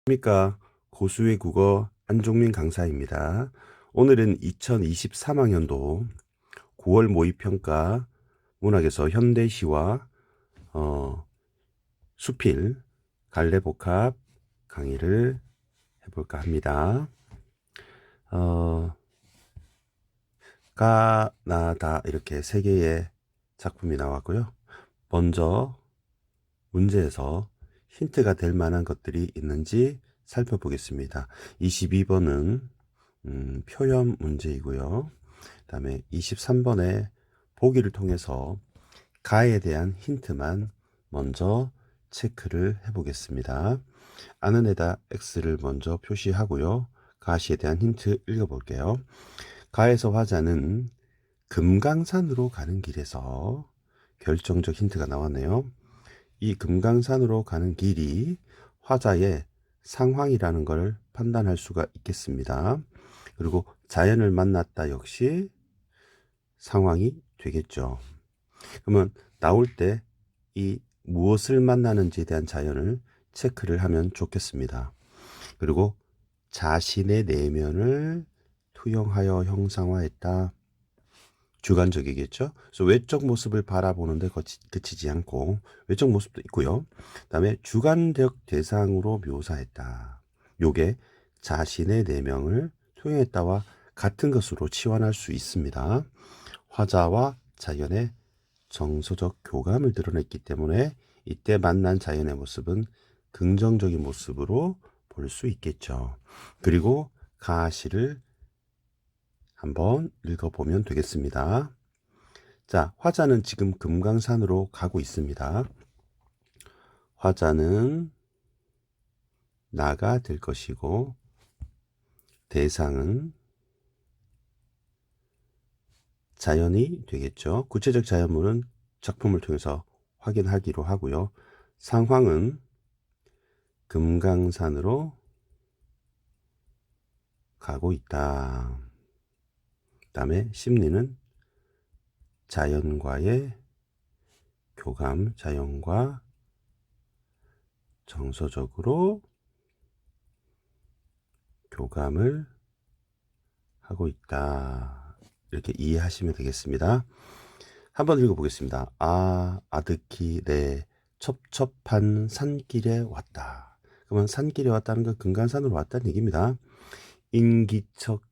안녕하십니까. 고수의 국어 안종민 강사입니다. 오늘은 2023학년도 9월 모의평가 문학에서 현대시와 수필 갈래복합 강의를 해볼까 합니다. 가나다 이렇게 세 개의 작품이 나왔고요. 먼저 문제에서 힌트가 될 만한 것들이 있는지 살펴보겠습니다. 22번은 표현 문제이고요. 그 다음에 23번에 보기를 통해서 가에 대한 힌트만 먼저 체크를 해보겠습니다. 아는 에다 X를 먼저 표시하고요. 가시에 대한 힌트 읽어볼게요. 가에서 화자는 금강산으로 가는 길에서 결정적 힌트가 나왔네요. 이 금강산으로 가는 길이 화자의 상황이라는 걸 판단할 수가 있겠습니다. 그리고 자연을 만났다 역시 상황이 되겠죠. 그러면 나올 때 이 무엇을 만나는지에 대한 자연을 체크를 하면 좋겠습니다. 그리고 자신의 내면을 투영하여 형상화했다. 주관적이겠죠. 그래서 외적 모습을 바라보는데 그치지 않고 외적 모습도 있고요. 그다음에 주관적 대상으로 묘사했다. 요게 자신의 내면을 투영했다와 같은 것으로 치환할 수 있습니다. 화자와 자연의 정서적 교감을 드러냈기 때문에 이때 만난 자연의 모습은 긍정적인 모습으로 볼 수 있겠죠. 그리고 가시를 한번 읽어보면 되겠습니다. 자, 화자는 지금 금강산으로 가고 있습니다. 화자는 나가 될 것이고 대상은 자연이 되겠죠. 구체적 자연물은 작품을 통해서 확인하기로 하고요. 상황은 금강산으로 가고 있다. 그다음에 심리는 자연과의 교감, 자연과 정서적으로 교감을 하고 있다. 이렇게 이해하시면 되겠습니다. 한번 읽어보겠습니다. 아득히 내 첩첩한 산길에 왔다. 그러면 산길에 왔다는 건 금강산으로 왔다는 얘기입니다. 인기척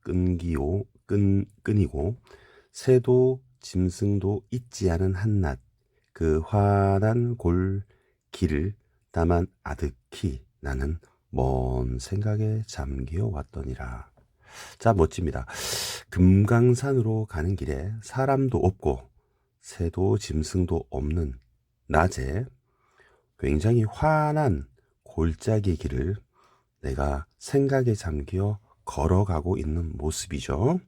끈이고 새도 짐승도 잊지 않은 한낱 그 환한 골길을 다만 아득히 나는 먼 생각에 잠겨 왔더니라. 자, 멋집니다. 금강산으로 가는 길에 사람도 없고 새도 짐승도 없는 낮에 굉장히 환한 골짜기 길을 내가 생각에 잠겨 걸어가고 있는 모습이죠.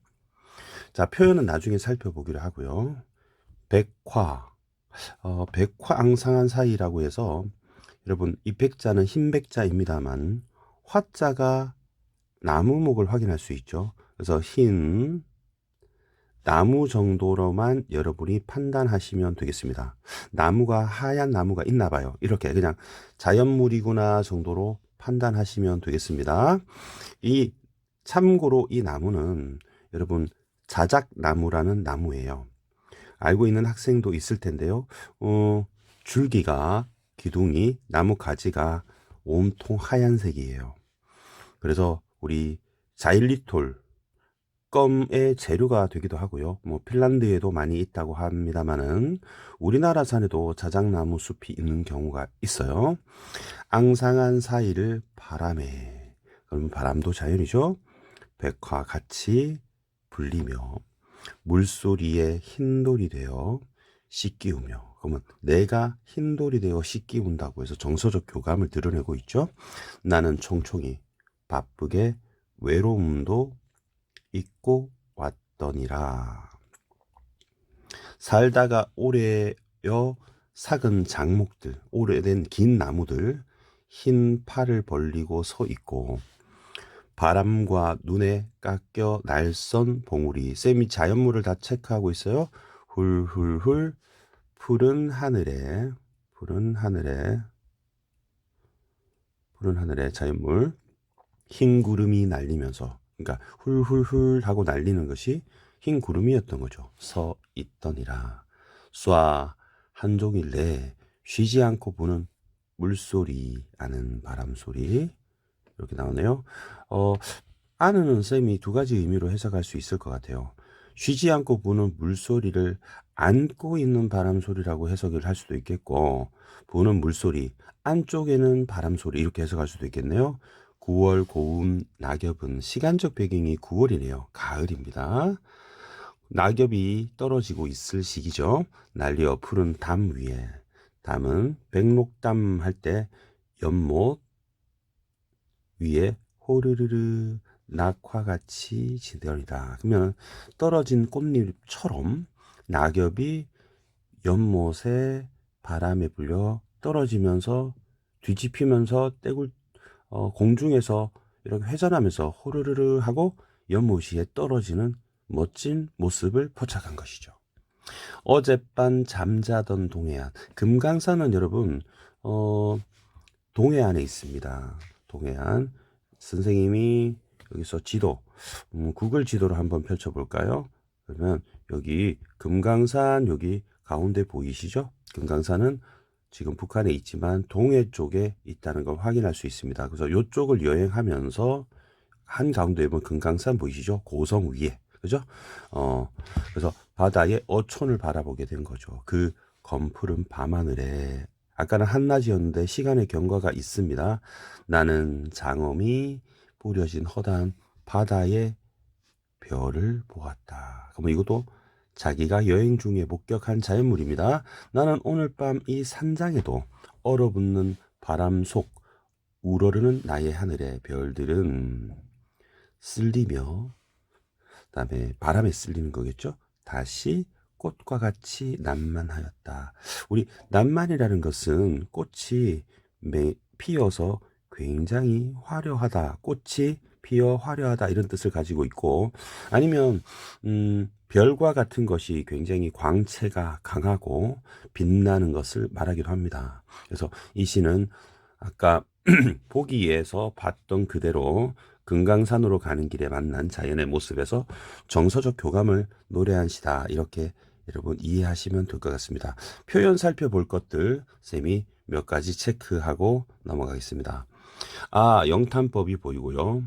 자, 표현은 나중에 살펴보기로 하고요. 백화앙상한 사이라고 해서 여러분 이 백자는 흰 백자입니다만 화자가 나무목을 확인할 수 있죠. 그래서 흰 나무 정도로만 여러분이 판단하시면 되겠습니다. 나무가 하얀 나무가 있나 봐요. 이렇게 그냥 자연물이구나 정도로 판단하시면 되겠습니다. 이 참고로 이 나무는 여러분 자작나무라는 나무예요. 알고 있는 학생도 있을 텐데요. 줄기가 기둥이 나무 가지가 온통 하얀색이에요. 그래서 우리 자일리톨 껌의 재료가 되기도 하고요. 뭐 핀란드에도 많이 있다고 합니다만은 우리나라 산에도 자작나무 숲이 있는 경우가 있어요. 앙상한 사이를 바람에, 그러면 바람도 자연이죠. 백화 같이 불리며 물소리에 흰돌이 되어 씻기우며, 그러면 내가 흰돌이 되어 씻기운다고 해서 정서적 교감을 드러내고 있죠. 나는 총총히 바쁘게 외로움도 잊고 왔더니라. 살다가 오래여 삭은 장목들, 오래된 긴 나무들, 흰 팔을 벌리고 서 있고 바람과 눈에 깎여 날선 봉우리. 쌤이 자연물을 다 체크하고 있어요. 훌훌훌 푸른 하늘에 푸른 하늘의 자연물. 흰 구름이 날리면서, 그러니까 훌훌훌 하고 날리는 것이 흰 구름이었던 거죠. 서 있더니라. 쏴 한 종일 내 쉬지 않고 부는 물소리, 아는 바람소리. 이렇게 나오네요. 아는 쌤이 두 가지 의미로 해석할 수 있을 것 같아요. 쉬지 않고 부는 물소리를 안고 있는 바람소리라고 해석을 할 수도 있겠고, 부는 물소리, 안쪽에는 바람소리, 이렇게 해석할 수도 있겠네요. 9월 고운 낙엽은 시간적 배경이 9월이네요. 가을입니다. 낙엽이 떨어지고 있을 시기죠. 날려 푸른 담 위에. 담은 백록담 할 때 연못 위에 호르르르 낙화같이 지더리라. 그러면 떨어진 꽃잎처럼 낙엽이 연못에 바람에 불려 떨어지면서 뒤집히면서 공중에서 이렇게 회전하면서 호르르르 하고 연못 위에 떨어지는 멋진 모습을 포착한 것이죠. 어젯밤 잠자던 동해안. 금강산은 여러분 동해안에 있습니다. 동해안. 선생님이 여기서 지도, 구글 지도를 한번 펼쳐볼까요? 그러면 여기 금강산, 여기 가운데 보이시죠? 금강산은 지금 북한에 있지만 동해 쪽에 있다는 걸 확인할 수 있습니다. 그래서 이쪽을 여행하면서 한가운데에 보면 금강산 보이시죠? 고성 위에. 그죠? 그래서 바다의 어촌을 바라보게 된 거죠. 그 검푸른 밤하늘에, 아까는 한낮이었는데 시간의 경과가 있습니다. 나는 장엄이 뿌려진 허다한 바다의 별을 보았다. 그러면 이것도 자기가 여행 중에 목격한 자연물입니다. 나는 오늘 밤 이 산장에도 얼어붙는 바람 속 우러르는 나의 하늘의 별들은 쓸리며, 그다음에 바람에 쓸리는 거겠죠. 다시 꽃과 같이 난만하였다. 우리 난만이라는 것은 꽃이 피어서 굉장히 화려하다, 꽃이 피어 화려하다, 이런 뜻을 가지고 있고, 아니면 별과 같은 것이 굉장히 광채가 강하고 빛나는 것을 말하기도 합니다. 그래서 이 시는 아까 보기에서 봤던 그대로 금강산으로 가는 길에 만난 자연의 모습에서 정서적 교감을 노래한 시다, 이렇게 여러분 이해하시면 될 것 같습니다. 표현 살펴볼 것들 쌤이 몇 가지 체크하고 넘어가겠습니다. 영탄법이 보이고요.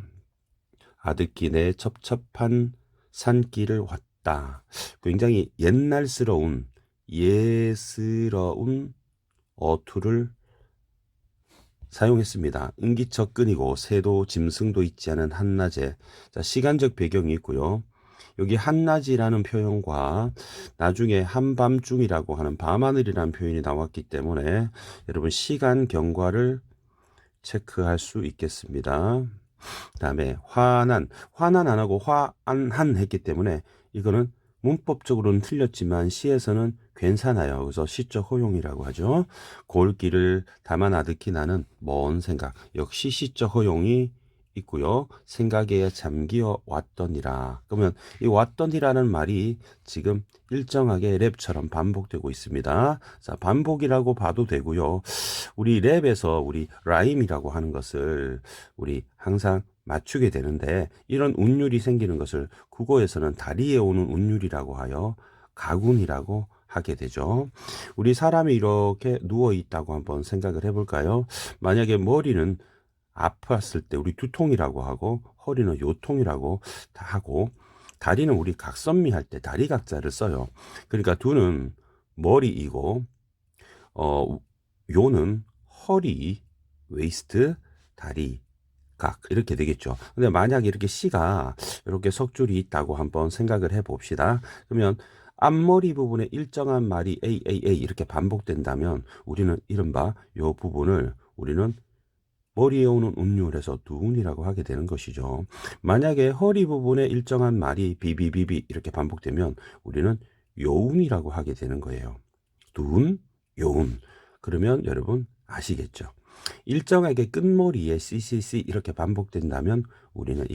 아득기내 첩첩한 산길을 왔다. 굉장히 옛날스러운, 예스러운 어투를 사용했습니다. 음기척 끈이고 새도 짐승도 있지 않은 한낮에. 자, 시간적 배경이 있고요. 여기 한낮이라는 표현과 나중에 한밤중이라고 하는 밤하늘이라는 표현이 나왔기 때문에 여러분 시간 경과를 체크할 수 있겠습니다. 그다음에 화난 안 하고 화안한 했기 때문에 이거는 문법적으로는 틀렸지만 시에서는 괜찮아요. 그래서 시적 허용이라고 하죠. 골길을 다만 아득히 나는 먼 생각, 역시 시적 허용이 있고요. 생각에 잠기어 왔더니라. 그러면 이 왔더니라는 말이 지금 일정하게 랩처럼 반복되고 있습니다. 자, 반복이라고 봐도 되고요. 우리 랩에서 우리 라임이라고 하는 것을 우리 항상 맞추게 되는데, 이런 운율이 생기는 것을 국어에서는 다리에 오는 운율이라고 하여 가군이라고 하게 되죠. 우리 사람이 이렇게 누워 있다고 한번 생각을 해볼까요? 만약에 머리는 아팠을 때 우리 두통이라고 하고, 허리는 요통이라고 다 하고, 다리는 우리 각선미 할 때 다리 각자를 써요. 그러니까 두는 머리이고, 요는 허리, 웨이스트, 다리, 각, 이렇게 되겠죠. 근데 만약에 이렇게 시가 이렇게 석 줄이 있다고 한번 생각을 해 봅시다. 그러면 앞머리 부분에 일정한 말이 A 이렇게 반복된다면 우리는 이른바 요 부분을 우리는 머리에 오는 운율에서 두운이라고 하게 되는 것이죠. 만약에 허리 부분에 일정한 말이 비비비비 이렇게 반복되면 우리는 요운이라고 하게 되는 거예요. 두운, 요운. 그러면 여러분 아시겠죠? 일정하게 끝머리에 CCC 이렇게 반복된다면 우리는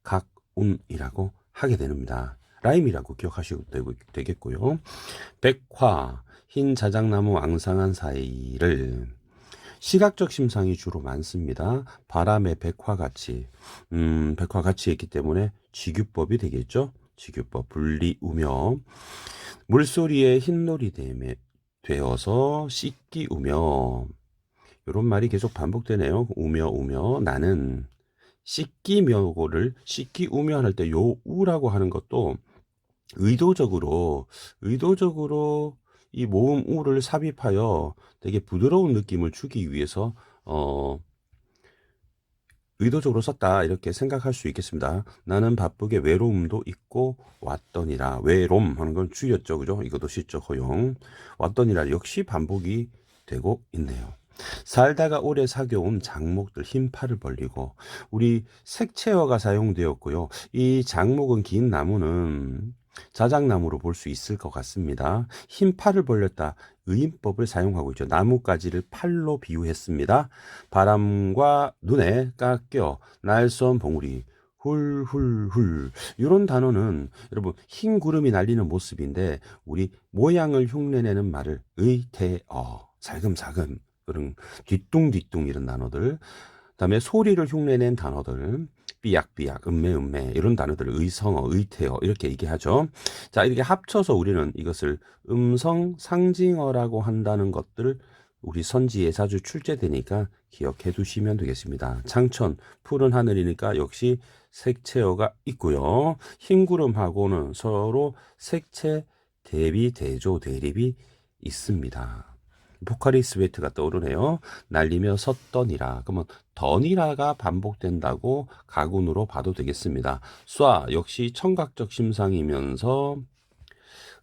각운이라고 하게 됩니다. 라임이라고 기억하셔도 되겠고요. 백화, 흰 자작나무 앙상한 사이를 시각적 심상이 주로 많습니다. 바람의 백화같이, 백화같이 했기 때문에 지규법이 되겠죠. 지규법, 분리, 우며. 물소리에 흰놀이 되어서 씻기 우며. 이런 말이 계속 반복되네요. 우며 우며. 나는 씻기며고를 씻기 우며 할 때 요 우라고 하는 것도 의도적으로 이 모음 우를 삽입하여 되게 부드러운 느낌을 주기 위해서 의도적으로 썼다 이렇게 생각할 수 있겠습니다. 나는 바쁘게 외로움도 있고 왔더니라. 외롬 하는 건 줄였죠, 그죠? 이것도 시적 허용. 왔더니라 역시 반복이 되고 있네요. 살다가 오래 사겨온 장목들 흰 팔을 벌리고 우리 색채어가 사용되었고요. 이 장목은 긴 나무는 자작나무로 볼 수 있을 것 같습니다. 흰 팔을 벌렸다. 의인법을 사용하고 있죠. 나뭇가지를 팔로 비유했습니다. 바람과 눈에 깎여 날선 봉우리 훌훌훌 이런 단어는 여러분 흰 구름이 날리는 모습인데 우리 모양을 흉내내는 말을 의태어 살금살금 그런 뒤뚱뒤뚱 이런 단어들 그다음에 소리를 흉내낸 단어들 삐약삐약 음매음매 이런 단어들 의성어 의태어 이렇게 얘기하죠. 자 이렇게 합쳐서 우리는 이것을 음성 상징어라고 한다는 것들 우리 선지에 자주 출제되니까 기억해 두시면 되겠습니다. 창천 푸른 하늘이니까 역시 색채어가 있고요. 흰구름하고는 서로 색채 대비 대조 대립이 있습니다. 포카리 스웨트가 떠오르네요. 날리며 섰더니라. 그러면 더니라가 반복된다고 가군으로 봐도 되겠습니다. 쏴 역시 청각적 심상이면서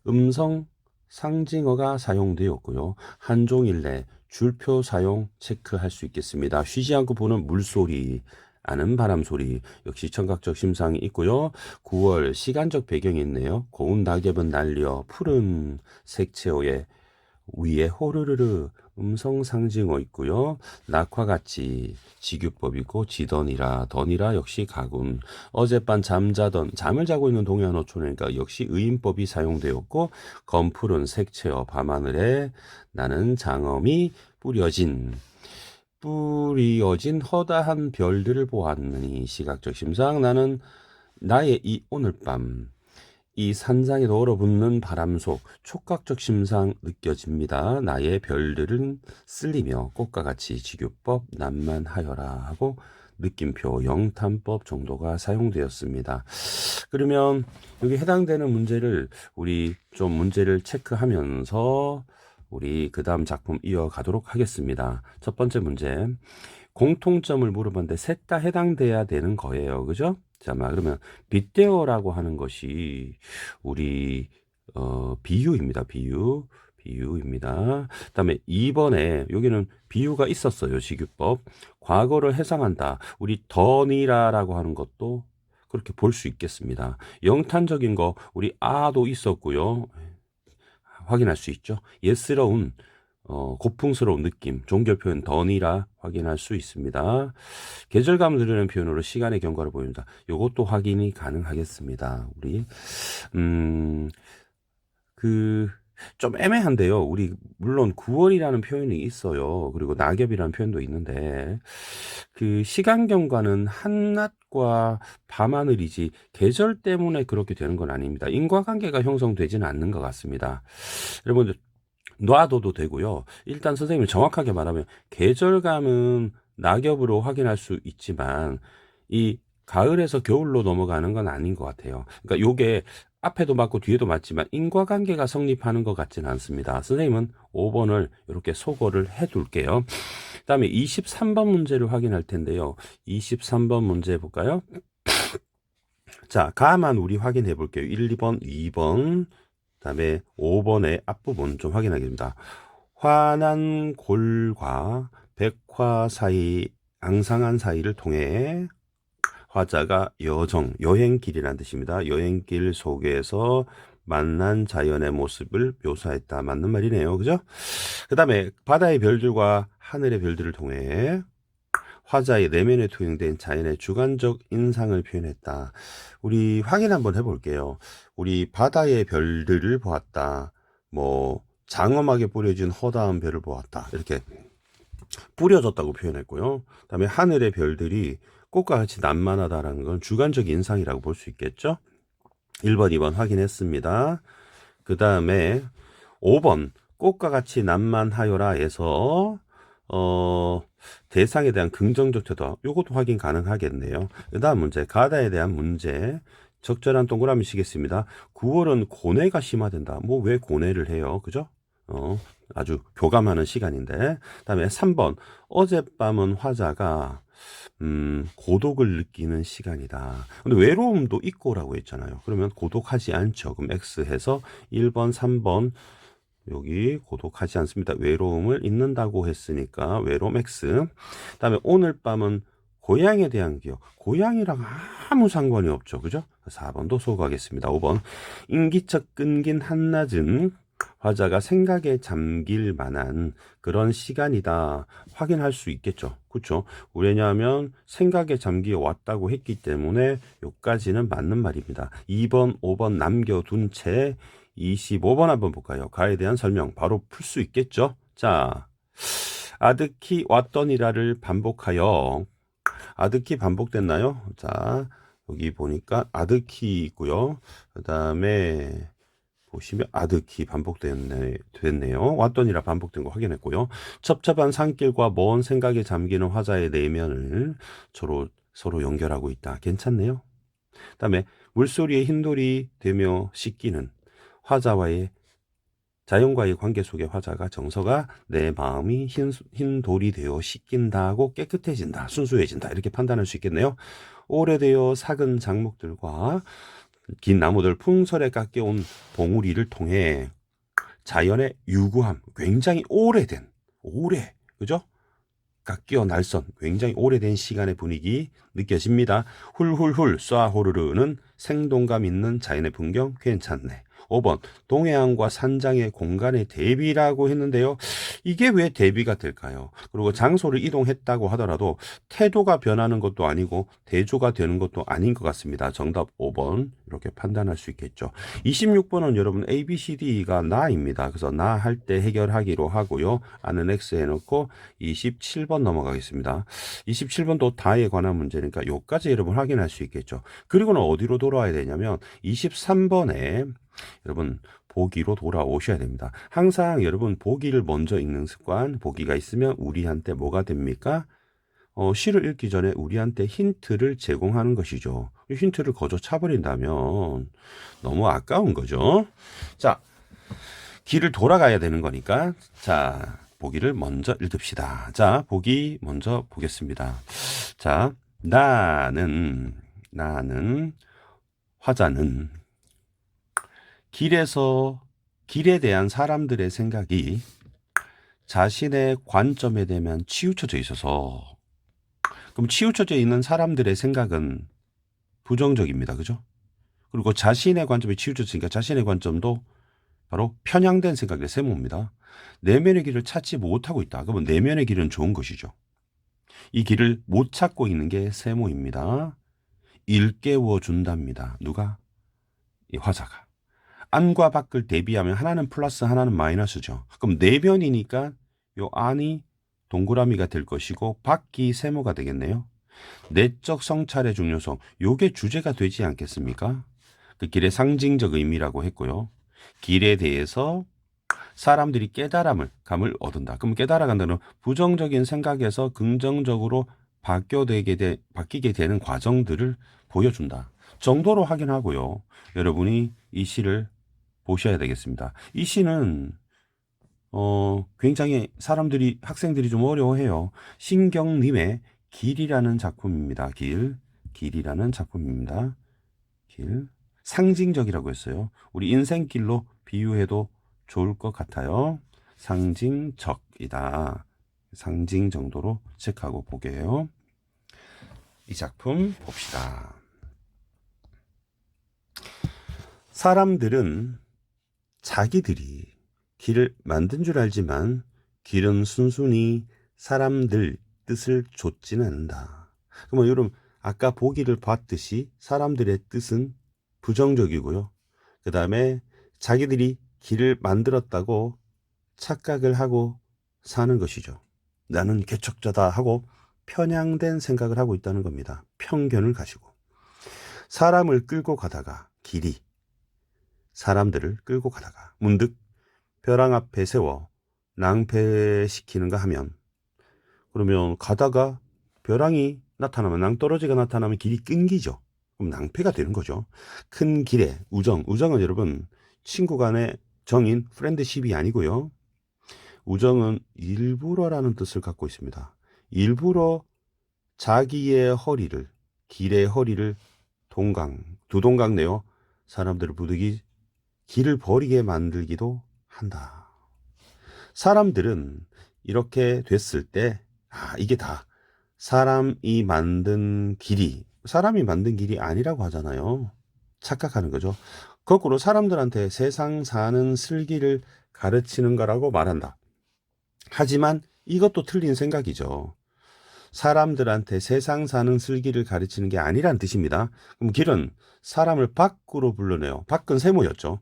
음성 상징어가 사용되었고요. 한종일 내 줄표 사용 체크할 수 있겠습니다. 쉬지 않고 보는 물소리, 아는 바람소리 역시 청각적 심상이 있고요. 9월 시간적 배경이 있네요. 고운 낙엽은 날려 푸른 색채오에 위에 호르르르 음성 상징어 있고요. 낙화같이 지규법이고 지더니라 더니라 역시 가군. 어젯밤 잠을 자고 있는 동해안 어촌이니까 역시 의인법이 사용되었고 검푸른 색채어 밤하늘에 나는 장엄이 뿌려진 허다한 별들을 보았느니 시각적 심상 나는 나의 이 오늘 밤 이 산장에 얼어붙는 바람 속 촉각적 심상 느껴집니다. 나의 별들은 쓸리며 꽃과 같이 지규법 난만하여라 하고 느낌표 영탄법 정도가 사용되었습니다. 그러면 여기 해당되는 문제를 우리 좀 문제를 체크하면서 우리 그 다음 작품 이어가도록 하겠습니다. 첫 번째 문제 공통점을 물어봤는데 셋 다 해당돼야 되는 거예요. 그죠? 자, 그러면 빗대어라고 하는 것이 우리 비유입니다. 비유입니다. 그다음에 2번에 여기는 비유가 있었어요. 지규법. 과거를 해상한다. 우리 더니라라고 하는 것도 그렇게 볼 수 있겠습니다. 영탄적인 거 우리 아도 있었고요. 확인할 수 있죠. 예스러운 고풍스러운 느낌, 종결 표현 더니라 확인할 수 있습니다. 계절감을 드리는 표현으로 시간의 경과를 보입니다. 이것도 확인이 가능하겠습니다. 우리 좀 애매한데요. 우리 물론 9월이라는 표현이 있어요. 그리고 낙엽이라는 표현도 있는데 그 시간 경과는 한낮과 밤하늘이지 계절 때문에 그렇게 되는 건 아닙니다. 인과관계가 형성되지는 않는 것 같습니다. 여러분들 놔둬도 되고요. 일단 선생님이 정확하게 말하면 계절감은 낙엽으로 확인할 수 있지만 이 가을에서 겨울로 넘어가는 건 아닌 것 같아요. 그러니까 요게 앞에도 맞고 뒤에도 맞지만 인과관계가 성립하는 것 같지는 않습니다. 선생님은 5번을 이렇게 소거를 해 둘게요. 그 다음에 23번 문제를 확인할 텐데요. 23번 문제 볼까요? 자, 가만 우리 확인해 볼게요. 1, 2번, 2번. 그다음에 5번의 앞부분 좀 확인하겠습니다. 환한 골과 백화 사이 앙상한 사이를 통해 화자가 여행길이라는 뜻입니다. 여행길 속에서 만난 자연의 모습을 묘사했다. 맞는 말이네요. 그죠? 그 다음에 바다의 별들과 하늘의 별들을 통해 화자의 내면에 투영된 자연의 주관적 인상을 표현했다. 우리 확인 한번 해볼게요. 우리 바다의 별들을 보았다. 장엄하게 뿌려진 허다한 별을 보았다. 이렇게 뿌려졌다고 표현했고요. 그다음에 하늘의 별들이 꽃과 같이 난만하다라는 건 주관적 인상이라고 볼 수 있겠죠. 1번, 2번 확인했습니다. 그 다음에 5번 꽃과 같이 난만하여라에서 대상에 대한 긍정적 태도, 요것도 확인 가능하겠네요. 그 다음 문제, 가다에 대한 문제. 적절한 동그라미 치겠습니다. 9월은 고뇌가 심화된다. 뭐 왜 고뇌를 해요? 그죠? 아주 교감하는 시간인데. 그다음에 3번, 어젯밤은 화자가 고독을 느끼는 시간이다. 근데 외로움도 있고라고 했잖아요. 그러면 고독하지 않죠. 그럼 X 해서 1번, 3번 여기 고독하지 않습니다. 외로움을 잊는다고 했으니까 외로움 X. 그다음에 오늘 밤은 고향에 대한 기억. 고향이랑 아무 상관이 없죠. 그죠? 4번도 소거하겠습니다. 5번. 인기척 끊긴 한낮은 화자가 생각에 잠길 만한 그런 시간이다. 확인할 수 있겠죠. 그렇죠? 왜냐하면 생각에 잠겨 왔다고 했기 때문에 여기까지는 맞는 말입니다. 2번, 5번 남겨둔 채 25번 한번 볼까요? 가에 대한 설명 바로 풀 수 있겠죠? 자, 아득히 왔더니라를 반복하여 아득히 반복됐나요? 자, 여기 보니까 아득히 있고요. 그 다음에 보시면 아득히 됐네요. 왔더니라 반복된 거 확인했고요. 첩첩한 산길과 먼 생각에 잠기는 화자의 내면을 서로 연결하고 있다. 괜찮네요. 그다음에 물소리에 흰돌이 되며 씻기는 화자와의 자연과의 관계 속의 화자가 정서가 내 마음이 흰 돌이 되어 씻긴다고 깨끗해진다, 순수해진다 이렇게 판단할 수 있겠네요. 오래되어 삭은 작목들과 긴 나무들 풍설에 깎여온 봉우리를 통해 자연의 유구함, 굉장히 그죠? 깎여 날선 굉장히 오래된 시간의 분위기 느껴집니다. 훌훌훌 쏴호르르는 생동감 있는 자연의 풍경 괜찮네. 5번 동해안과 산장의 공간의 대비라고 했는데요. 이게 왜 대비가 될까요? 그리고 장소를 이동했다고 하더라도 태도가 변하는 것도 아니고 대조가 되는 것도 아닌 것 같습니다. 정답 5번 이렇게 판단할 수 있겠죠. 26번은 여러분 A, B, C, D가 나입니다. 그래서 나 할 때 해결하기로 하고요. 아는 X 해놓고 27번 넘어가겠습니다. 27번도 다에 관한 문제니까 요까지 여러분 확인할 수 있겠죠. 그리고는 어디로 돌아와야 되냐면 23번에 여러분 보기로 돌아오셔야 됩니다. 항상 여러분 보기를 먼저 읽는 습관, 보기가 있으면 우리한테 뭐가 됩니까? 시를 읽기 전에 우리한테 힌트를 제공하는 것이죠. 힌트를 거저 차버린다면 너무 아까운 거죠. 자, 길을 돌아가야 되는 거니까 자, 보기를 먼저 읽읍시다. 자, 보기 먼저 보겠습니다. 자, 나는 화자는 길에 대한 사람들의 생각이 자신의 관점에 대한 치우쳐져 있어서 그럼 치우쳐져 있는 사람들의 생각은 부정적입니다. 그죠? 그리고 자신의 관점이 치우쳐지니까 자신의 관점도 바로 편향된 생각의 세모입니다. 내면의 길을 찾지 못하고 있다. 그러면 내면의 길은 좋은 것이죠. 이 길을 못 찾고 있는 게 세모입니다. 일깨워 준답니다. 누가? 이 화자가. 안과 밖을 대비하면 하나는 플러스 하나는 마이너스죠. 그럼 내면이니까 요 안이 동그라미가 될 것이고 밖이 세모가 되겠네요. 내적 성찰의 중요성, 요게 주제가 되지 않겠습니까? 그 길의 상징적 의미라고 했고요. 길에 대해서 사람들이 감을 얻은다. 그럼 깨달아간다는 부정적인 생각에서 긍정적으로 바뀌게 되는 과정들을 보여준다. 정도로 확인하고요. 여러분이 이 시를 보셔야 되겠습니다. 이 시는 굉장히 학생들이 좀 어려워해요. 신경님의 길이라는 작품입니다. 길이라는 작품입니다. 길. 상징적이라고 했어요. 우리 인생길로 비유해도 좋을 것 같아요. 상징적이다. 상징 정도로 체크하고 보게요. 이 작품 봅시다. 사람들은 자기들이 길을 만든 줄 알지만 길은 순순히 사람들 뜻을 좇지는 않는다. 그러면 여러분 아까 보기를 봤듯이 사람들의 뜻은 부정적이고요. 그 다음에 자기들이 길을 만들었다고 착각을 하고 사는 것이죠. 나는 개척자다 하고 편향된 생각을 하고 있다는 겁니다. 편견을 가지고. 사람을 끌고 가다가 길이 사람들을 끌고 가다가 문득 벼랑 앞에 세워 낭패시키는가 하면, 그러면 가다가 벼랑이 나타나면, 낭떠러지가 나타나면 길이 끊기죠. 그럼 낭패가 되는 거죠. 큰 길에 우정은 여러분 친구 간의 정인 프렌드십이 아니고요. 우정은 일부러라는 뜻을 갖고 있습니다. 일부러 자기의 허리를, 길의 허리를 두 동강 내어 사람들을 부득이 길을 버리게 만들기도 한다. 사람들은 이렇게 됐을 때, 이게 다 사람이 만든 길이 아니라고 하잖아요. 착각하는 거죠. 거꾸로 사람들한테 세상 사는 슬기를 가르치는 거라고 말한다. 하지만 이것도 틀린 생각이죠. 사람들한테 세상 사는 슬기를 가르치는 게 아니란 뜻입니다. 그럼 길은 사람을 밖으로 불러내요. 밖은 세모였죠.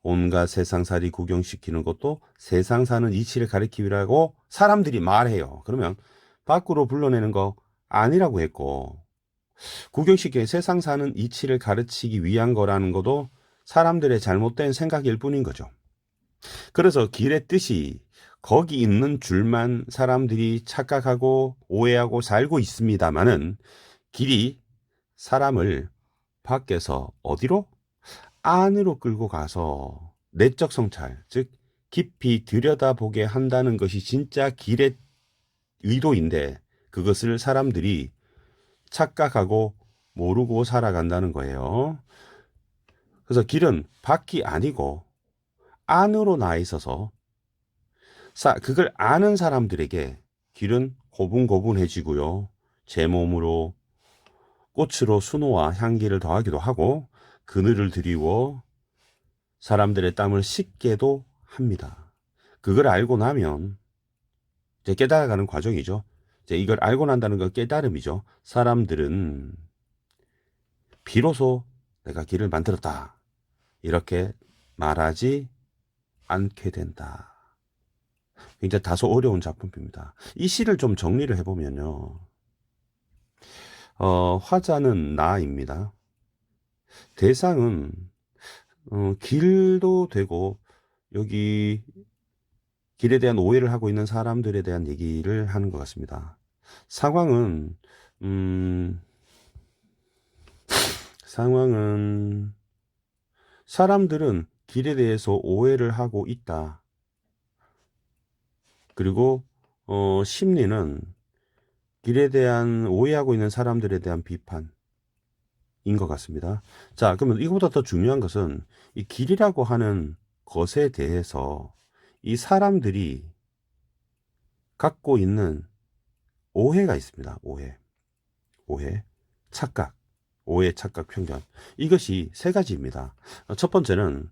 온갖 세상살이 구경시키는 것도 세상 사는 이치를 가리키기 위하고 사람들이 말해요. 그러면 밖으로 불러내는 거 아니라고 했고, 구경시키는 세상 사는 이치를 가르치기 위한 거라는 것도 사람들의 잘못된 생각일 뿐인 거죠. 그래서 길의 뜻이 거기 있는 줄만 사람들이 착각하고 오해하고 살고 있습니다만은, 길이 사람을 밖에서 어디로? 안으로 끌고 가서 내적 성찰, 즉 깊이 들여다보게 한다는 것이 진짜 길의 의도인데, 그것을 사람들이 착각하고 모르고 살아간다는 거예요. 그래서 길은 밖이 아니고 안으로 나 있어서 그걸 아는 사람들에게 길은 고분고분해지고요. 제 몸으로 꽃으로 순호와 향기를 더하기도 하고 그늘을 드리워 사람들의 땀을 씻게도 합니다. 그걸 알고 나면 이제 깨달아가는 과정이죠. 이제 이걸 알고 난다는 건 깨달음이죠. 사람들은 비로소 내가 길을 만들었다 이렇게 말하지 않게 된다. 굉장히 다소 어려운 작품입니다. 이 시를 좀 정리를 해보면요. 화자는 나입니다. 대상은 길도 되고 여기 길에 대한 오해를 하고 있는 사람들에 대한 얘기를 하는 것 같습니다. 상황은 사람들은 길에 대해서 오해를 하고 있다. 그리고 심리는 길에 대한 오해하고 있는 사람들에 대한 비판인 것 같습니다. 자, 그러면 이거보다 더 중요한 것은 이 길이라고 하는 것에 대해서 이 사람들이 갖고 있는 오해가 있습니다. 오해, 착각, 편견. 이것이 세 가지입니다. 첫 번째는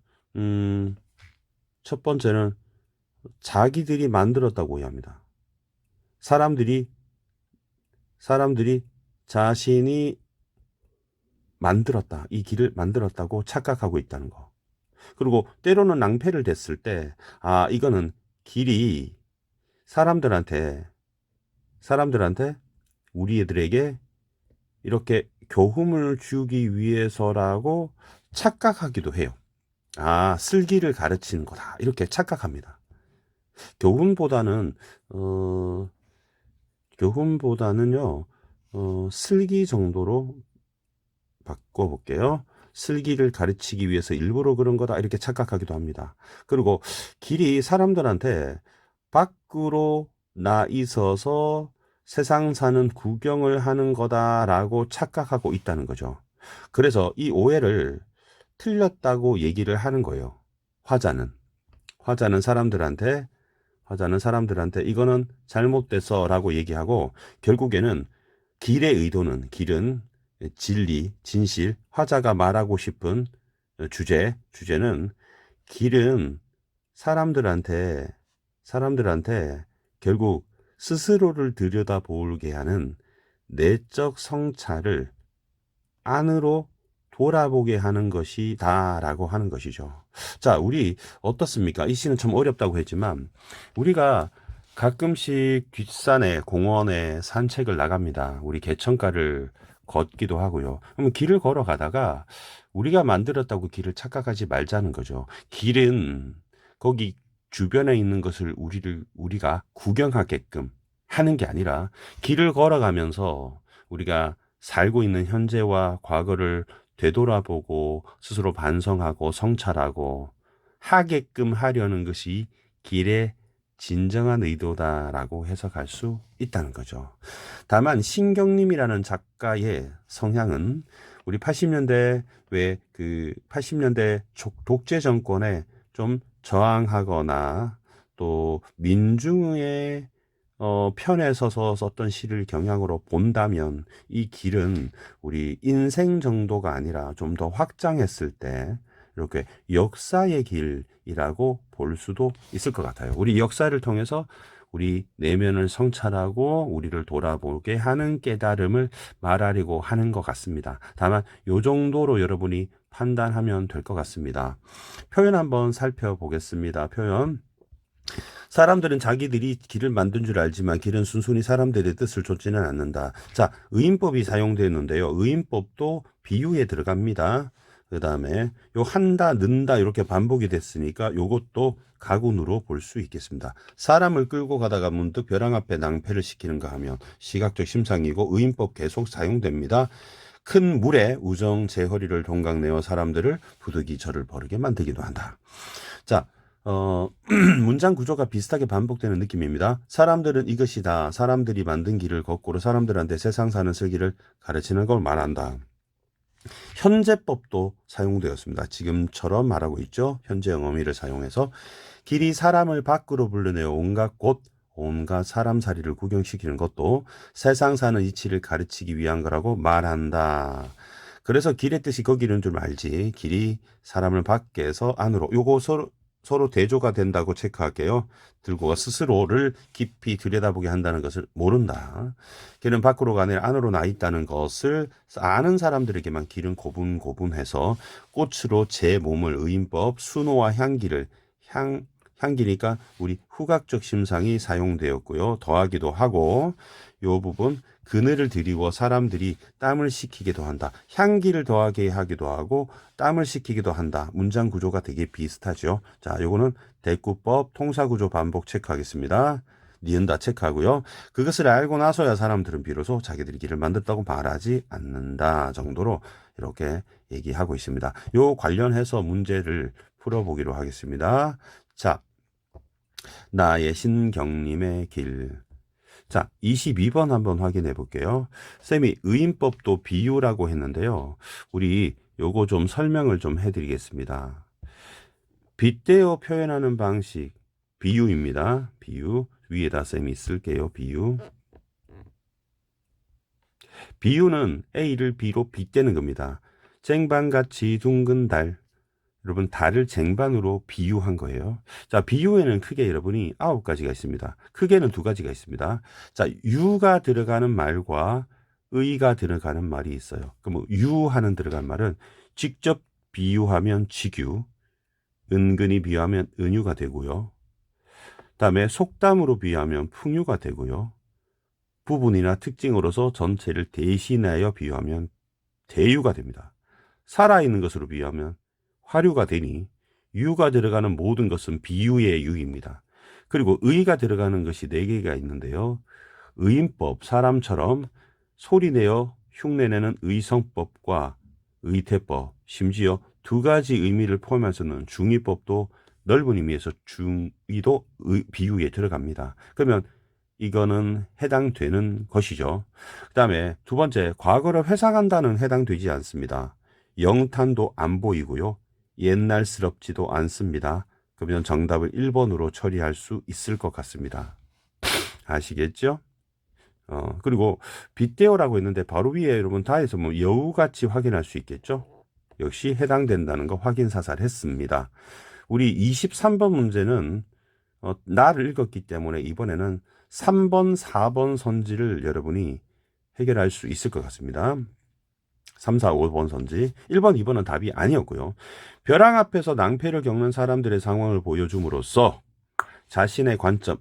자기들이 만들었다고 오해합니다. 사람들이 자신이 만들었다, 이 길을 만들었다고 착각하고 있다는 거. 그리고 때로는 낭패를 됐을 때, 이거는 길이 사람들한테 우리 애들에게 이렇게 교훈을 주기 위해서라고 착각하기도 해요. 슬기를 가르치는 거다 이렇게 착각합니다. 교훈보다는요, 슬기 정도로 바꿔볼게요. 슬기를 가르치기 위해서 일부러 그런 거다 이렇게 착각하기도 합니다. 그리고 길이 사람들한테 밖으로 나 있어서 세상 사는 구경을 하는 거다라고 착각하고 있다는 거죠. 그래서 이 오해를 틀렸다고 얘기를 하는 거예요. 화자는 사람들한테 이거는 잘못됐어 라고 얘기하고, 결국에는 길은 진리, 진실, 화자가 말하고 싶은 주제는 길은 사람들한테 결국 스스로를 들여다보게 하는 내적 성찰을 안으로 돌아보게 하는 것이다 라고 하는 것이죠. 자, 우리 어떻습니까? 이 시는 참 어렵다고 했지만 우리가 가끔씩 뒷산에 공원에 산책을 나갑니다. 우리 개천가를 걷기도 하고요. 그러면 길을 걸어가다가 우리가 만들었다고 길을 착각하지 말자는 거죠. 길은 거기 주변에 있는 것을 우리가 구경하게끔 하는 게 아니라 길을 걸어가면서 우리가 살고 있는 현재와 과거를 되돌아보고 스스로 반성하고 성찰하고 하게끔 하려는 것이 길의 진정한 의도다라고 해석할 수 있다는 거죠. 다만 신경림이라는 작가의 성향은 우리 80년대 왜 그 80년대 독재 정권에 좀 저항하거나 또 민중의 편에 서서 썼던 시를 경향으로 본다면 이 길은 우리 인생 정도가 아니라 좀 더 확장했을 때 이렇게 역사의 길이라고 볼 수도 있을 것 같아요. 우리 역사를 통해서 우리 내면을 성찰하고 우리를 돌아보게 하는 깨달음을 말하려고 하는 것 같습니다. 다만 요 정도로 여러분이 판단하면 될 것 같습니다. 표현 한번 살펴보겠습니다. 표현. 사람들은 자기들이 길을 만든 줄 알지만 길은 순순히 사람들의 뜻을 좇지는 않는다. 자, 의인법이 사용되는데요. 의인법도 비유에 들어갑니다. 그 다음에 요 한다, 는다 이렇게 반복이 됐으니까 요것도 가군으로 볼 수 있겠습니다. 사람을 끌고 가다가 문득 벼랑 앞에 낭패를 시키는가 하면 시각적 심상이고 의인법 계속 사용됩니다. 큰 물에 우정 제 허리를 동강내어 사람들을 부득이 저를 버르게 만들기도 한다. 자, 문장 구조가 비슷하게 반복되는 느낌입니다. 사람들은 이것이다. 사람들이 만든 길을 거꾸로 사람들한테 세상 사는 슬기를 가르치는 걸 말한다. 현재법도 사용되었습니다. 지금처럼 말하고 있죠. 현재형 어미를 사용해서 길이 사람을 밖으로 불러내어 온갖 곳, 온갖 사람살이를 구경시키는 것도 세상 사는 이치를 가르치기 위한 거라고 말한다. 그래서 길의 뜻이 거기는 줄 알지. 길이 사람을 밖에서 안으로. 요거 서로 대조가 된다고 체크할게요. 들고가 스스로를 깊이 들여다보게 한다는 것을 모른다. 길은 밖으로가 아니라 안으로 나 있다는 것을 아는 사람들에게만 길은 고분고분해서 꽃으로 제 몸을 의인법 순호와 향기를 향기니까 우리 후각적 심상이 사용되었고요. 더하기도 하고 요 부분 그늘을 드리워 사람들이 땀을 식히기도 한다. 향기를 더하게 하기도 하고 땀을 식히기도 한다. 문장 구조가 되게 비슷하죠. 자, 요거는 대꾸법 통사구조 반복 체크하겠습니다. 니은다 체크하고요. 그것을 알고 나서야 사람들은 비로소 자기들이 길을 만들었다고 말하지 않는다 정도로 이렇게 얘기하고 있습니다. 요 관련해서 문제를 풀어보기로 하겠습니다. 자, 나의 신경님의 길. 자, 22번 한번 확인해 볼게요. 쌤이 의인법도 비유라고 했는데요. 우리 요거 좀 설명을 좀 해드리겠습니다. 빗대어 표현하는 방식, 비유입니다. 비유. 위에다 쌤이 쓸게요. 비유. 비유는 A를 B로 빗대는 겁니다. 쟁반같이 둥근 달. 여러분 달을 쟁반으로 비유한 거예요. 자, 비유에는 크게 여러분이 9가지가 있습니다. 크게는 2가지가 있습니다. 자, 유가 들어가는 말과 의가 들어가는 말이 있어요. 그럼 유하는 들어간 말은 직접 비유하면 직유, 은근히 비유하면 은유가 되고요. 그다음에 속담으로 비유하면 풍유가 되고요. 부분이나 특징으로서 전체를 대신하여 비유하면 대유가 됩니다. 살아있는 것으로 비유하면 화류가 되니 유가 들어가는 모든 것은 비유의 유입니다. 그리고 의가 들어가는 것이 4개가 있는데요. 의인법, 사람처럼 소리내어 흉내내는 의성법과 의태법, 심지어 2가지 의미를 포함해서는 중의법도 넓은 의미에서 중의도 비유에 들어갑니다. 그러면 이거는 해당되는 것이죠. 그 다음에 2번째, 과거를 회상한다는 해당되지 않습니다. 영탄도 안 보이고요. 옛날스럽지도 않습니다. 그러면 정답을 1번으로 처리할 수 있을 것 같습니다. 아시겠죠? 그리고 빗대어라고 했는데 바로 위에 여러분 다해서 뭐 여우같이 확인할 수 있겠죠? 역시 해당된다는 거 확인 사살했습니다. 우리 23번 문제는 나를 읽었기 때문에 이번에는 3번, 4번 선지를 여러분이 해결할 수 있을 것 같습니다. 3, 4, 5번 선지. 1번, 2번은 답이 아니었고요. 벼랑 앞에서 낭패를 겪는 사람들의 상황을 보여줌으로써 자신의 관점,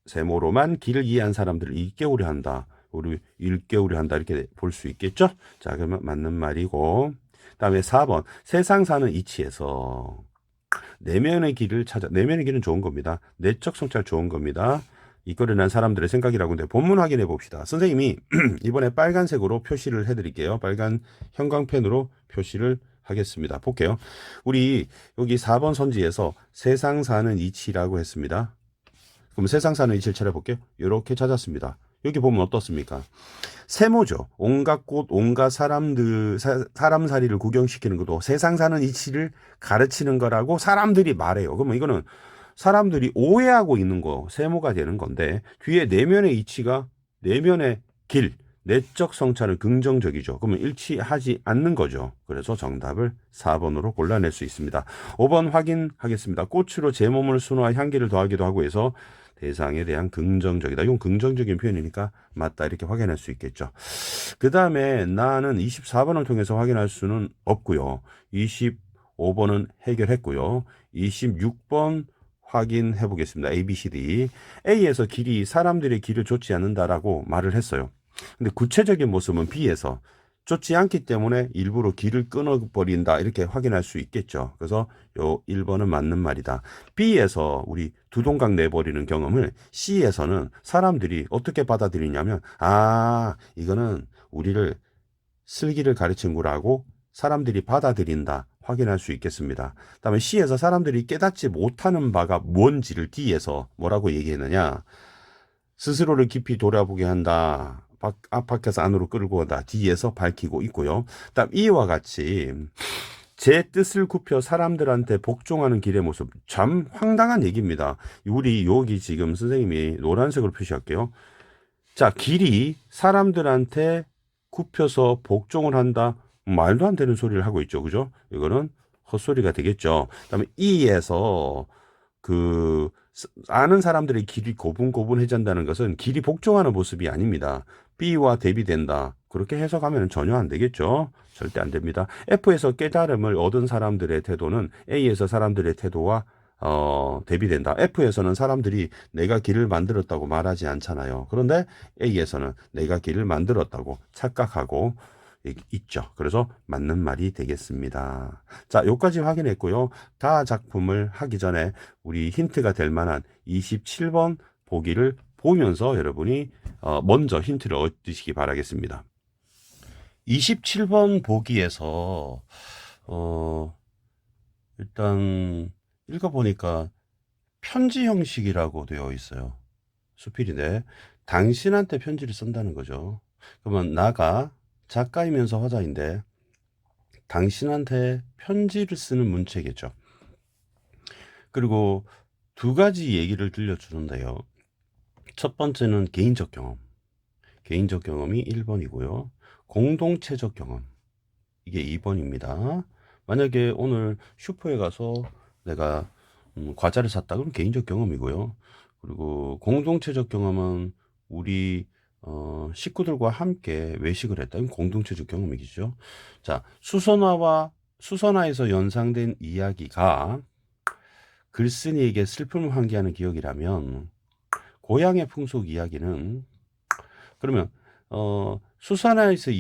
세모로만 길을 이해한 사람들을 잊게 오려 한다. 우리 읽게 오려 한다. 이렇게 볼 수 있겠죠? 자, 그러면 맞는 말이고. 그다음에 4번. 세상 사는 이치에서 내면의 길을 찾아. 내면의 길은 좋은 겁니다. 내적 성찰 좋은 겁니다. 이거를 난 사람들의 생각이라고 하는데 본문 확인해 봅시다. 선생님이 이번에 빨간색으로 표시를 해드릴게요. 빨간 형광펜으로 표시를 하겠습니다. 볼게요. 우리 여기 4번 선지에서 세상 사는 이치라고 했습니다. 그럼 세상 사는 이치를 찾아볼게요. 이렇게 찾았습니다. 여기 보면 어떻습니까? 세모죠. 온갖 꽃, 온갖 사람들, 사람살이를 구경시키는 것도 세상 사는 이치를 가르치는 거라고 사람들이 말해요. 그러면 이거는 사람들이 오해하고 있는 거, 세모가 되는 건데, 뒤에 내면의 이치가 내면의 길, 내적 성찰은 긍정적이죠. 그러면 일치하지 않는 거죠. 그래서 정답을 4번으로 골라낼 수 있습니다. 5번 확인하겠습니다. 꽃으로 제 몸을 순화와 향기를 더하기도 하고 해서 대상에 대한 긍정적이다. 이건 긍정적인 표현이니까 맞다. 이렇게 확인할 수 있겠죠. 그 다음에 나는 24번을 통해서 확인할 수는 없고요. 25번은 해결했고요. 26번 확인해 보겠습니다. A, B, C, D. A에서 길이 사람들의 길을 좇지 않는다라고 말을 했어요. 근데 구체적인 모습은 B에서 좇지 않기 때문에 일부러 길을 끊어버린다. 이렇게 확인할 수 있겠죠. 그래서 요 1번은 맞는 말이다. B에서 우리 두동강 내버리는 경험을 C에서는 사람들이 어떻게 받아들이냐면, 아, 이거는 우리를 슬기를 가르친 거라고 사람들이 받아들인다. 확인할 수 있겠습니다. 다음에 C에서 사람들이 깨닫지 못하는 바가 뭔지를 D에서 뭐라고 얘기했느냐. 스스로를 깊이 돌아보게 한다. 밖에서 안으로 끌고 온다. D에서 밝히고 있고요. 다음 E와 같이 제 뜻을 굽혀 사람들한테 복종하는 길의 모습. 참 황당한 얘기입니다. 우리 여기 지금 선생님이 노란색으로 표시할게요. 자, 길이 사람들한테 굽혀서 복종을 한다. 말도 안 되는 소리를 하고 있죠. 그죠? 이거는 헛소리가 되겠죠. 그다음에 E에서 아는 사람들의 길이 고분고분해진다는 것은 길이 복종하는 모습이 아닙니다. B와 대비된다. 그렇게 해석하면 전혀 안 되겠죠. 절대 안 됩니다. F에서 깨달음을 얻은 사람들의 태도는 A에서 사람들의 태도와 대비된다. F에서는 사람들이 내가 길을 만들었다고 말하지 않잖아요. 그런데 A에서는 내가 길을 만들었다고 착각하고 있죠. 그래서 맞는 말이 되겠습니다. 자, 여기까지 확인했고요. 다 작품을 하기 전에 우리 힌트가 될 만한 27번 보기를 보면서 여러분이 먼저 힌트를 얻으시기 바라겠습니다. 27번 보기에서 일단 읽어보니까 편지 형식이라고 되어 있어요. 수필인데 당신한테 편지를 쓴다는 거죠. 그러면 나가 작가이면서 화자인데 당신한테 편지를 쓰는 문체겠죠. 그리고 두 가지 얘기를 들려주는데요. 첫 번째는 개인적 경험. 개인적 경험이 1번이고요. 공동체적 경험. 이게 2번입니다. 만약에 오늘 슈퍼에 가서 내가 과자를 샀다. 그럼 개인적 경험이고요. 그리고 공동체적 경험은 우리 식구들과 함께 외식을 했다. 이건 공동체적 경험이겠죠. 자, 수선화에서 연상된 이야기가 글쓴이에게 슬픔을 환기하는 기억이라면 고향의 풍속 이야기는 그러면 수선화에서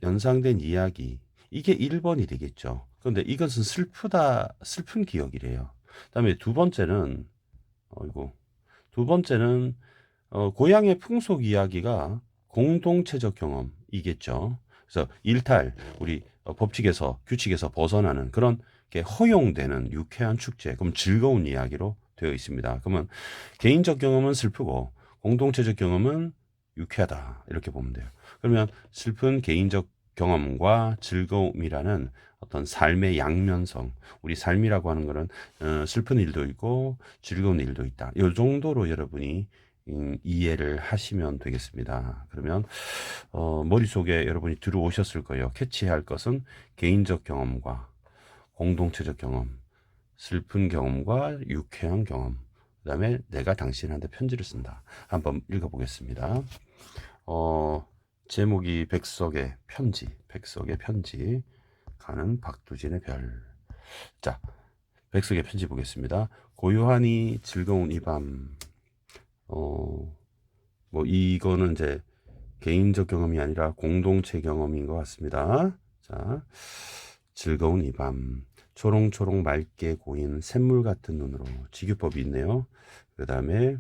연상된 이야기 이게 1번이 되겠죠. 그런데 이것은 슬픈 기억이래요. 그다음에 두 번째는 고향의 풍속 이야기가 공동체적 경험이겠죠. 그래서 일탈, 우리 법칙에서, 규칙에서 벗어나는 그런 게 허용되는 유쾌한 축제, 그럼 즐거운 이야기로 되어 있습니다. 그러면 개인적 경험은 슬프고 공동체적 경험은 유쾌하다. 이렇게 보면 돼요. 그러면 슬픈 개인적 경험과 즐거움이라는 어떤 삶의 양면성, 우리 삶이라고 하는 것은 슬픈 일도 있고 즐거운 일도 있다. 이 정도로 여러분이 이해를 하시면 되겠습니다. 그러면 머릿속에 여러분이 들어오셨을 거예요. 캐치할 것은 개인적 경험과 공동체적 경험, 슬픈 경험과 유쾌한 경험, 그 다음에 내가 당신한테 편지를 쓴다. 한번 읽어보겠습니다. 제목이 백석의 편지, 가는 박두진의 별. 자, 백석의 편지 보겠습니다. 고요하니 즐거운 이 밤, 뭐 이거는 이제 개인적 경험이 아니라 공동체 경험인 것 같습니다. 자, 즐거운 이 밤, 초롱초롱 맑게 고인 샘물 같은 눈으로 직유법이 있네요. 그 다음에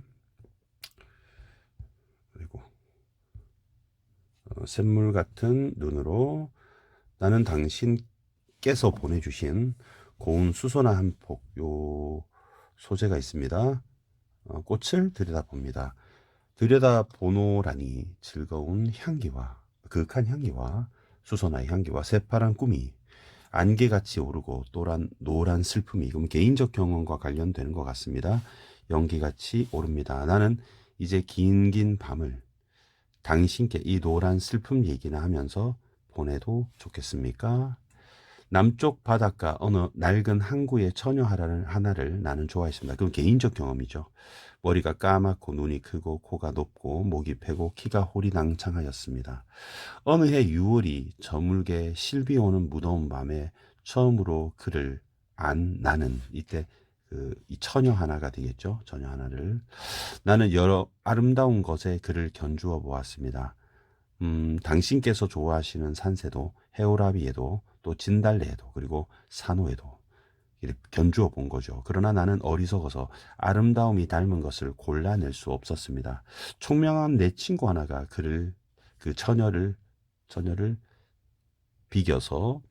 그리고 샘물 같은 눈으로 나는 당신께서 보내주신 고운 수소나 한 폭, 요 소재가 있습니다. 꽃을 들여다봅니다. 들여다보노라니 즐거운 향기와 그윽한 향기와 수소나의 향기와 새파란 꿈이 안개같이 오르고 노란 슬픔이, 그럼 개인적 경험과 관련되는 것 같습니다. 연기같이 오릅니다. 나는 이제 긴 밤을 당신께 이 노란 슬픔 얘기나 하면서 보내도 좋겠습니까? 남쪽 바닷가 어느 낡은 항구의 처녀 하나를 나는 좋아했습니다. 그건 개인적 경험이죠. 머리가 까맣고 눈이 크고 코가 높고 목이 패고 키가 호리낭창하였습니다. 어느 해 6월이 저물게 실비 오는 무더운 밤에 처음으로 그를 안 나는, 이때 이 처녀 하나가 되겠죠. 처녀 하나를 나는 여러 아름다운 것에 그를 견주어 보았습니다. 당신께서 좋아하시는 산새도 해오라비에도 또 진달래에도 그리고 산호에도 이렇게 견주어 본 거죠. 그러나 나는 어리석어서 아름다움이 닮은 것을 골라낼 수 없었습니다. 총명한 내 친구 하나가 그 처녀를 비교해서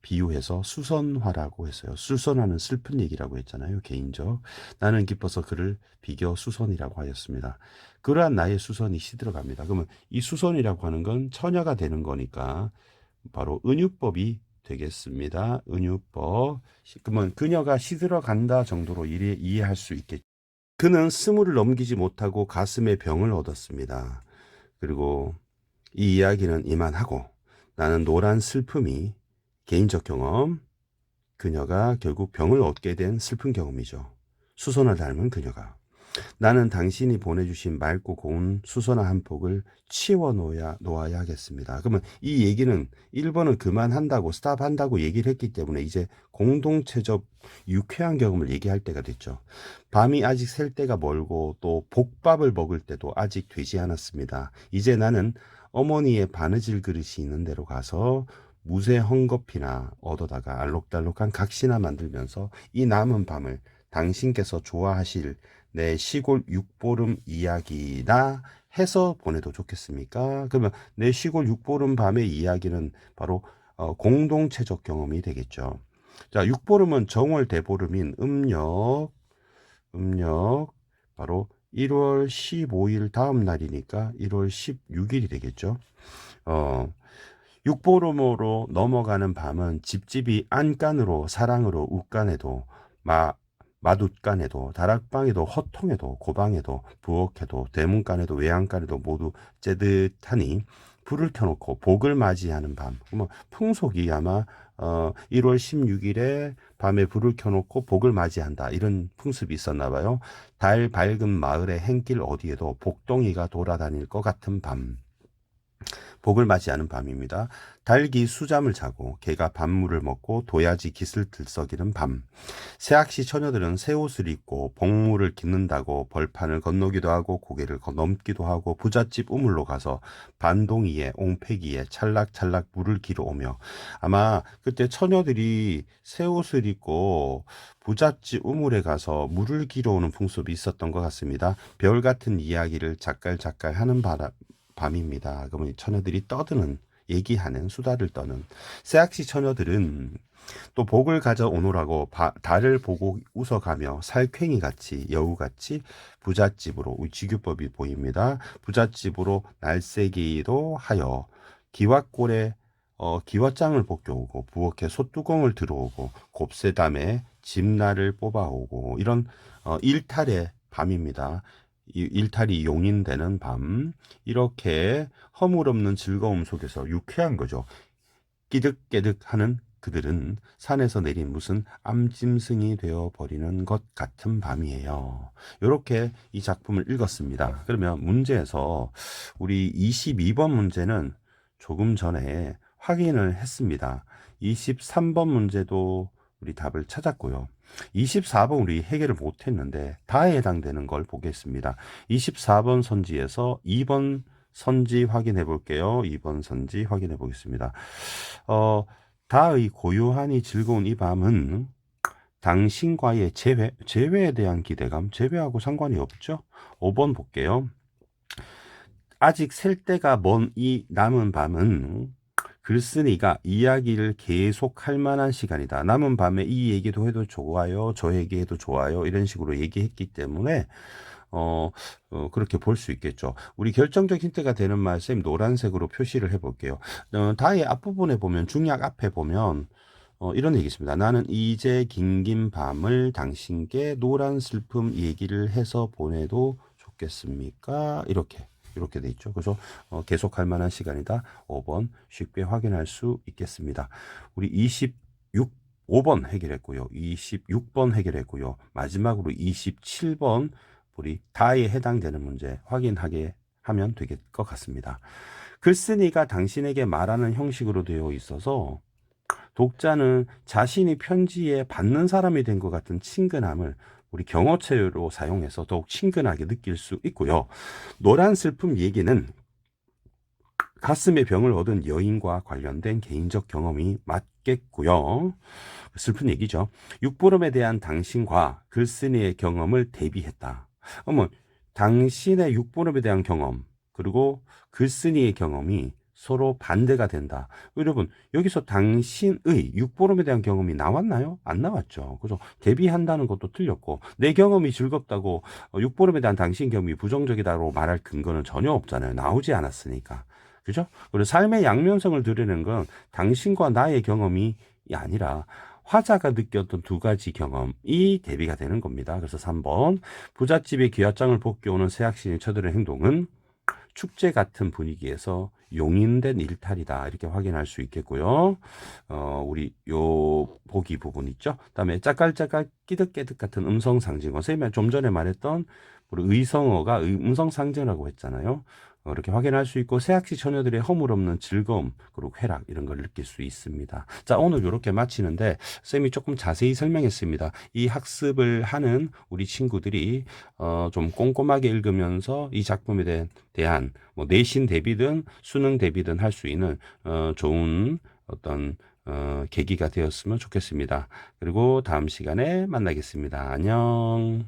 비유해서 수선화라고 했어요. 수선화는 슬픈 얘기라고 했잖아요. 개인적. 나는 기뻐서 그를 비교 수선이라고 하였습니다. 그러한 나의 수선이 시들어갑니다. 그러면 이 수선이라고 하는 건 처녀가 되는 거니까 바로 은유법이 되겠습니다. 은유법. 그러면 그녀가 시들어간다 정도로 이해할 수 있겠죠. 그는 스물을 넘기지 못하고 가슴에 병을 얻었습니다. 그리고 이 이야기는 이만하고 나는 노란 슬픔이 개인적 경험, 그녀가 결국 병을 얻게 된 슬픈 경험이죠. 수선을 닮은 그녀가. 나는 당신이 보내주신 맑고 고운 수선화 한 폭을 치워 놓아야 하겠습니다. 그러면 이 얘기는 1번은 그만한다고 스탑한다고 얘기를 했기 때문에 이제 공동체적 유쾌한 경험을 얘기할 때가 됐죠. 밤이 아직 셀 때가 멀고 또 복밥을 먹을 때도 아직 되지 않았습니다. 이제 나는 어머니의 바느질 그릇이 있는 데로 가서 무쇠 헝겊이나 얻어다가 알록달록한 각시나 만들면서 이 남은 밤을 당신께서 좋아하실 내 시골 육보름 이야기나 해서 보내도 좋겠습니까? 그러면 내 시골 육보름 밤의 이야기는 바로 공동체적 경험이 되겠죠. 자, 육보름은 정월 대보름인 음력 바로 1월 15일 다음 날이니까 1월 16일이 되겠죠. 육보름으로 넘어가는 밤은 집집이 안간으로 사랑으로 웃간에도 마둣간에도 다락방에도 허통에도 고방에도 부엌에도 대문간에도 외양간에도 모두 째듯하니 불을 켜놓고 복을 맞이하는 밤. 뭐 풍속이 아마 1월 16일에 밤에 불을 켜놓고 복을 맞이한다 이런 풍습이 있었나 봐요. 달 밝은 마을의 행길 어디에도 복덩이가 돌아다닐 것 같은 밤. 복을 맞이하는 밤입니다. 닭이 수잠을 자고 개가 밤물을 먹고 도야지 깃을 들썩이는 밤. 새학시 처녀들은 새 옷을 입고 복물을 깃는다고 벌판을 건너기도 하고 고개를 넘기도 하고 부잣집 우물로 가서 반동이에 옹패기에 찰락찰락 물을 기러 오며, 아마 그때 처녀들이 새 옷을 입고 부잣집 우물에 가서 물을 기러 오는 풍습이 있었던 것 같습니다. 별 같은 이야기를 작갈작갈 하는 밤입니다. 그러면 처녀들이 떠드는, 얘기하는, 수다를 떠는. 새학시 처녀들은 또 복을 가져오노라고 달을 보고 웃어가며 살쾡이같이 여우같이 부잣집으로, 지규법이 보입니다. 부잣집으로 날새기도 하여 기왓골에 기왓장을 벗겨오고 부엌에 솥뚜껑을 들어오고 곱새담에 집날을 뽑아오고, 이런 일탈의 밤입니다. 일탈이 용인되는 밤, 이렇게 허물없는 즐거움 속에서 유쾌한 거죠. 끼득깨득하는 그들은 산에서 내린 무슨 암짐승이 되어버리는 것 같은 밤이에요. 이렇게 이 작품을 읽었습니다. 그러면 문제에서 우리 22번 문제는 조금 전에 확인을 했습니다. 23번 문제도 우리 답을 찾았고요. 24번 우리 해결을 못했는데 다에 해당되는 걸 보겠습니다. 24번 선지에서 2번 선지 확인해 볼게요. 2번 선지 확인해 보겠습니다. 다의 고요하니 즐거운 이 밤은 당신과의 재회에 대한 기대감, 재회하고 상관이 없죠. 5번 볼게요. 아직 셀 때가 먼 이 남은 밤은 글쓴이가 이야기를 계속할 만한 시간이다. 남은 밤에 이 얘기도 해도 좋아요, 저 얘기해도 좋아요, 이런 식으로 얘기했기 때문에 그렇게 볼 수 있겠죠. 우리 결정적 힌트가 되는 말씀 노란색으로 표시를 해볼게요. 다의 앞부분에 보면 중약 앞에 보면 이런 얘기 있습니다. 나는 이제 긴긴 밤을 당신께 노란 슬픔 얘기를 해서 보내도 좋겠습니까? 이렇게 돼 있죠. 그래서 계속할 만한 시간이다. 5번 쉽게 확인할 수 있겠습니다. 우리 5번 해결했고요. 26번 해결했고요. 마지막으로 27번 우리 다에 해당되는 문제 확인하게 하면 될 것 같습니다. 글쓴이가 당신에게 말하는 형식으로 되어 있어서 독자는 자신이 편지에 받는 사람이 된 것 같은 친근함을 우리 경어체로 사용해서 더욱 친근하게 느낄 수 있고요. 노란 슬픔 얘기는 가슴의 병을 얻은 여인과 관련된 개인적 경험이 맞겠고요. 슬픈 얘기죠. 육보름에 대한 당신과 글쓴이의 경험을 대비했다. 당신의 육보름에 대한 경험 그리고 글쓴이의 경험이 서로 반대가 된다. 여러분 여기서 당신의 육보름에 대한 경험이 나왔나요? 안 나왔죠. 그죠? 대비한다는 것도 틀렸고 내 경험이 즐겁다고 육보름에 대한 당신 경험이 부정적이다고 말할 근거는 전혀 없잖아요. 나오지 않았으니까. 그죠? 그리고 삶의 양면성을 드리는 건 당신과 나의 경험이 아니라 화자가 느꼈던 두 가지 경험이 대비가 되는 겁니다. 그래서 3번 부잣집에 귀화장을 벗겨 오는 새학신이 쳐들은 행동은 축제 같은 분위기에서 용인된 일탈이다. 이렇게 확인할 수 있겠고요. 우리 요 보기 부분 있죠. 그다음에 짜깔짜깔 끼득끼득 같은 음성 상징어. 선생님이 좀 전에 말했던 우리 의성어가 음성 상징이라고 했잖아요. 이렇게 확인할 수 있고 새학시 처녀들의 허물없는 즐거움 그리고 쾌락 이런 걸 느낄 수 있습니다. 자, 오늘 이렇게 마치는데 쌤이 조금 자세히 설명했습니다. 이 학습을 하는 우리 친구들이 좀 꼼꼼하게 읽으면서 이 작품에 대한 뭐 내신 대비든 수능 대비든 할 수 있는 좋은 어떤 계기가 되었으면 좋겠습니다. 그리고 다음 시간에 만나겠습니다. 안녕.